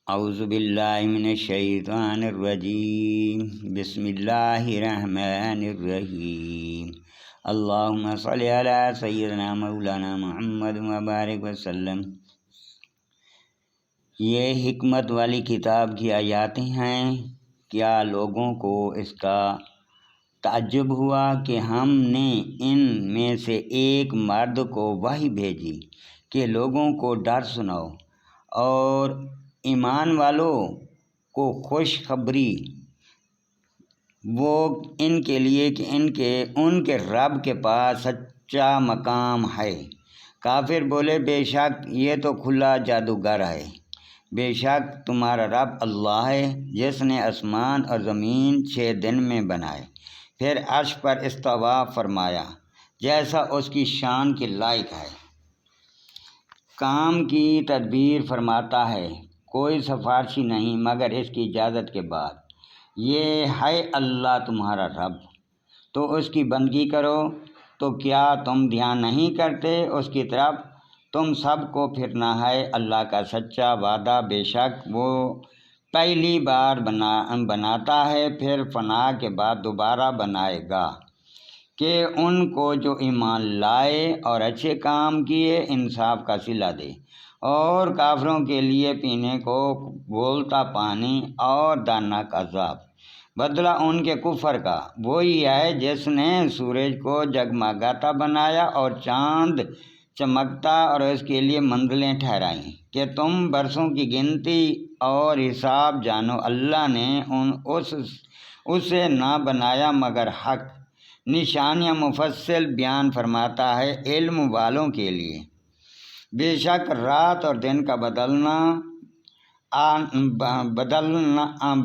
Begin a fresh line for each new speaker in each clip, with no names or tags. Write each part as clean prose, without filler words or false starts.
اعوذ باللہ من الشیطان الرجیم بسم اللہ الرحمن الرحیم اللہم صلی علی سیدنا مولانا محمد وبارک وسلم۔ یہ حکمت والی کتاب کی آیاتیں ہیں۔ کیا لوگوں کو اس کا تعجب ہوا کہ ہم نے ان میں سے ایک مرد کو وحی بھیجی کہ لوگوں کو ڈر سناؤ اور ایمان والوں کو خوشخبری وہ ان کے لیے کہ ان کے رب کے پاس سچا مقام ہے۔ کافر بولے بے شک یہ تو کھلا جادوگر ہے۔ بے شک تمہارا رب اللہ ہے جس نے آسمان اور زمین 6 دن میں بنائے، پھر عرش پر استوا فرمایا جیسا اس کی شان کے لائق ہے۔ کام کی تدبیر فرماتا ہے، کوئی سفارشی نہیں مگر اس کی اجازت کے بعد۔ یہ ہے اللہ تمہارا رب، تو اس کی بندگی کرو۔ تو کیا تم دھیان نہیں کرتے اس کی طرف؟ تم سب کو پھرنا ہے اللہ کا سچا وعدہ۔ بے شک وہ پہلی بار بناتا ہے، پھر فنا کے بعد دوبارہ بنائے گا کہ ان کو جو ایمان لائے اور اچھے کام کیے انصاف کا صلہ دے، اور کافروں کے لیے پینے کو کھولتا پانی اور دردناک عذاب۔ بدلہ ان کے کفر کا وہی ہے جس نے سورج کو جگمگاتا بنایا اور چاند چمکتا اور اس کے لیے منزلیں ٹھہرائیں کہ تم برسوں کی گنتی اور حساب جانو۔ اللہ نے اسے نہ بنایا مگر حق، نشانیاں مفصل بیان فرماتا ہے علم والوں کے لیے۔ بے شک رات اور دن کا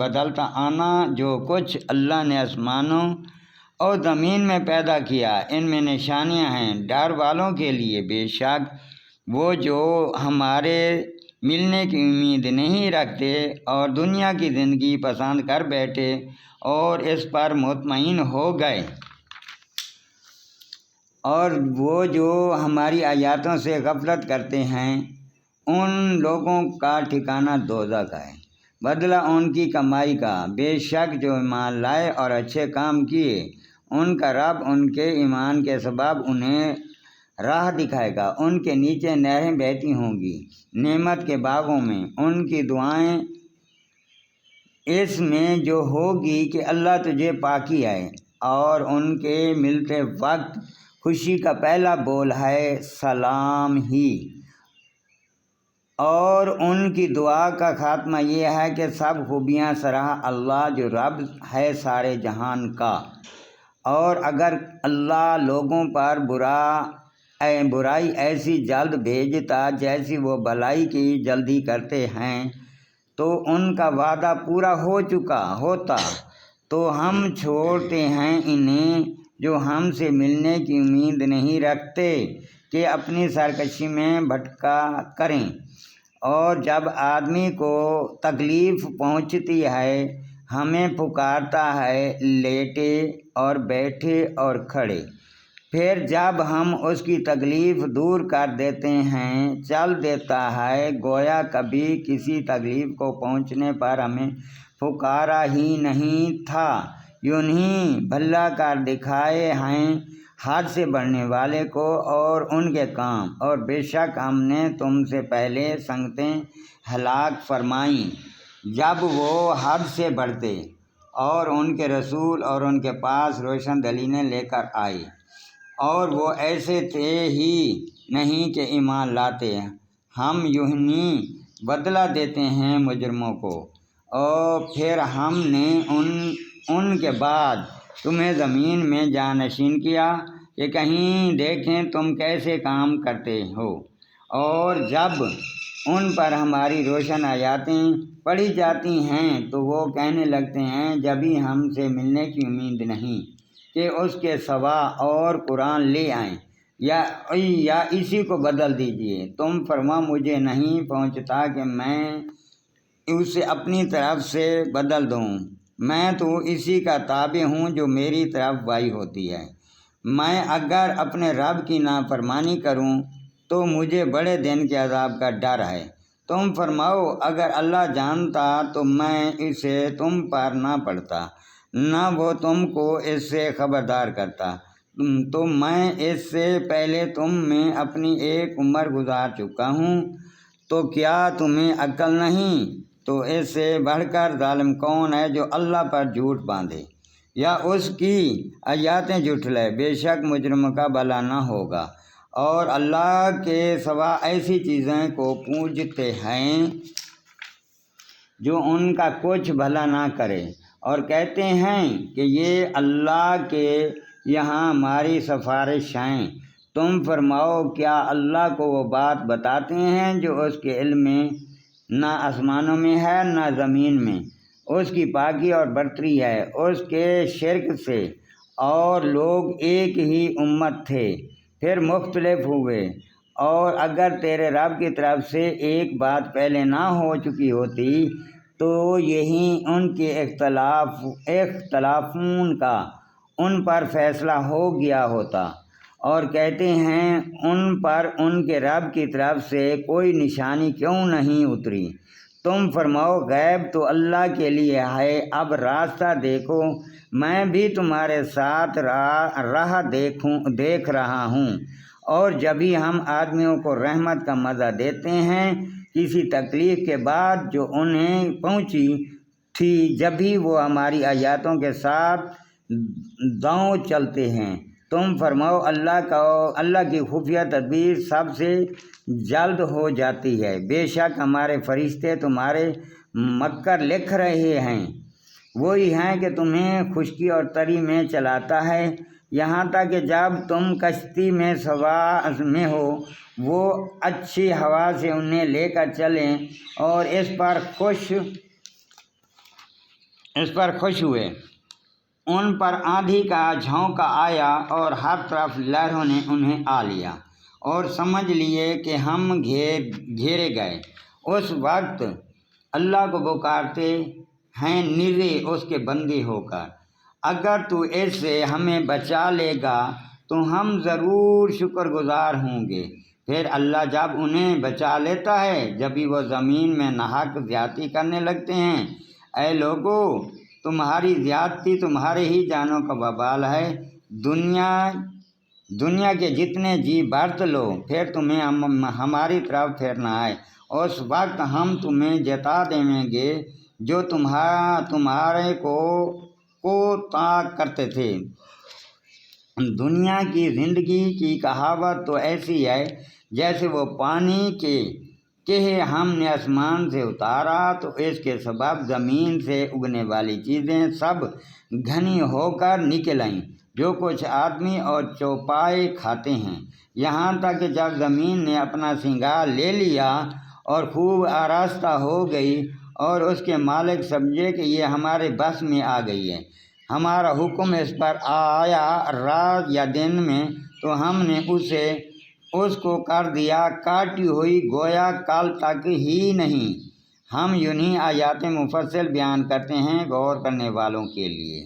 بدلتا آنا جو کچھ اللہ نے آسمانوں اور زمین میں پیدا کیا، ان میں نشانیاں ہیں ڈر والوں کے لیے۔ بے شک وہ جو ہمارے ملنے کی امید نہیں رکھتے اور دنیا کی زندگی پسند کر بیٹھے اور اس پر مطمئن ہو گئے، اور وہ جو ہماری آیاتوں سے غفلت کرتے ہیں، ان لوگوں کا ٹھکانہ دوزخ ہے، بدلہ ان کی کمائی کا۔ بے شک جو ایمان لائے اور اچھے کام کیے ان کا رب ان کے ایمان کے سبب انہیں راہ دکھائے گا۔ ان کے نیچے نہریں بہتی ہوں گی نعمت کے باغوں میں۔ ان کی دعائیں اس میں جو ہوگی کہ اللہ تجھے پاکی ہے، اور ان کے ملتے وقت خوشی کا پہلا بول ہے سلام ہی، اور ان کی دعا کا خاتمہ یہ ہے کہ سب خوبیاں سراہ اللہ جو رب ہے سارے جہان کا۔ اور اگر اللہ لوگوں پر برائی ایسی جلد بھیجتا جیسی وہ بھلائی کی جلدی کرتے ہیں، تو ان کا وعدہ پورا ہو چکا ہوتا۔ تو ہم چھوڑتے ہیں انہیں جو ہم سے ملنے کی امید نہیں رکھتے کہ اپنی سرکشی میں بھٹکا کریں، اور جب آدمی کو تکلیف پہنچتی ہے ہمیں پکارتا ہے لیٹے اور بیٹھے اور کھڑے، پھر جب ہم اس کی تکلیف دور کر دیتے ہیں چل دیتا ہے گویا کبھی کسی تکلیف کو پہنچنے پر ہمیں پکارا ہی نہیں تھا۔ یونہی بھلا کر دکھائے ہیں حد سے بڑھنے والے کو اور ان کے کام، اور بے شک ہم نے تم سے پہلے سنگتیں ہلاک فرمائیں جب وہ حد سے بڑھتے، اور ان کے رسول اور ان کے پاس روشن دلیلیں لے کر آئے، اور وہ ایسے تھے ہی نہیں کہ ایمان لاتے۔ ہم یونہی بدلہ دیتے ہیں مجرموں کو، اور پھر ہم نے ان کے بعد تمہیں زمین میں جانشین کیا کہ کہیں دیکھیں تم کیسے کام کرتے ہو، اور جب ان پر ہماری روشن آیاتیں پڑھی جاتی ہیں تو وہ کہنے لگتے ہیں جبھی ہم سے ملنے کی امید نہیں کہ اس کے سوا اور قرآن لے آئیں یا اسی کو بدل دیجئے۔ تم فرما مجھے نہیں پہنچتا کہ میں اسے اپنی طرف سے بدل دوں، میں تو اسی کا تابع ہوں جو میری طرف وحی ہوتی ہے۔ میں اگر اپنے رب کی نافرمانی کروں تو مجھے بڑے دن کے عذاب کا ڈر ہے۔ تم فرماؤ اگر اللہ جانتا تو میں اسے تم پر نہ پڑتا، نہ وہ تم کو اس سے خبردار کرتا، تو میں اس سے پہلے تم میں اپنی ایک عمر گزار چکا ہوں، تو کیا تمہیں عقل نہیں؟ تو اس سے بڑھ کر ظالم کون ہے جو اللہ پر جھوٹ باندھے یا اس کی آیاتیں جھٹلائے؟ بے شک مجرم کا بھلا نہ ہوگا۔ اور اللہ کے سوا ایسی چیزیں کو پوجتے ہیں جو ان کا کچھ بھلا نہ کرے، اور کہتے ہیں کہ یہ اللہ کے یہاں ہماری سفارش ہیں۔ تم فرماؤ کیا اللہ کو وہ بات بتاتے ہیں جو اس کے علم میں نہ آسمانوں میں ہے نہ زمین میں؟ اس کی پاکی اور برتری ہے اس کے شرک سے، اور لوگ ایک ہی امت تھے پھر مختلف ہوئے، اور اگر تیرے رب کی طرف سے ایک بات پہلے نہ ہو چکی ہوتی تو یہی ان کے اختلافون کا ان پر فیصلہ ہو گیا ہوتا۔ اور کہتے ہیں ان پر ان کے رب کی طرف سے کوئی نشانی کیوں نہیں اتری؟ تم فرماؤ غیب تو اللہ کے لیے ہے، اب راستہ دیکھو، میں بھی تمہارے ساتھ راہ دیکھ رہا ہوں۔ اور جبھی ہم آدمیوں کو رحمت کا مزہ دیتے ہیں کسی تکلیف کے بعد جو انہیں پہنچی تھی، جبھی وہ ہماری آیاتوں کے ساتھ داؤں چلتے ہیں۔ تم فرماؤ اللہ کی خفیہ تدبیر سب سے جلد ہو جاتی ہے، بے شک ہمارے فرشتے تمہارے مکر لکھ رہے ہیں۔ وہی ہیں کہ تمہیں خشکی اور تری میں چلاتا ہے، یہاں تک کہ جب تم کشتی میں سوار میں ہو وہ اچھی ہوا سے انہیں لے کر چلیں اور اس پر خوش ہوئے۔ ان پر آندھی کا جھونکا آیا اور ہر طرف لہروں نے انہیں آ لیا اور سمجھ لیے کہ ہم گھیرے گئے۔ اس وقت اللہ کو پکارتے ہیں نرے اس کے بندے ہو کر، اگر تو اس سے ہمیں بچا لے گا تو ہم ضرور شکر گزار ہوں گے۔ پھر اللہ جب انہیں بچا لیتا ہے جبھی وہ زمین میں ناحق زیادتی کرنے لگتے ہیں۔ اے لوگو، تمہاری زیادتی تمہارے ہی جانوں کا وبال ہے۔ دنیا کے جتنے جی برت لو، پھر تمہیں ہماری طرف پھرنا ہے، اس وقت ہم تمہیں جتا دیں گے جو تمہارے کو طاق کرتے تھے۔ دنیا کی زندگی کی کہاوت تو ایسی ہے جیسے وہ پانی کہ ہم نے آسمان سے اتارا تو اس کے سبب زمین سے اگنے والی چیزیں سب گھنی ہو کر نکل آئیں، جو کچھ آدمی اور چوپائے کھاتے ہیں، یہاں تک کہ جب زمین نے اپنا سنگار لے لیا اور خوب آراستہ ہو گئی اور اس کے مالک سمجھے کہ یہ ہمارے بس میں آ گئی ہے، ہمارا حکم اس پر آیا رات یا دن میں، تو ہم نے اس کو کر دیا کاٹی ہوئی گویا کل تک ہی نہیں۔ ہم یونہی آیات مفصل بیان کرتے ہیں غور کرنے والوں کے لیے۔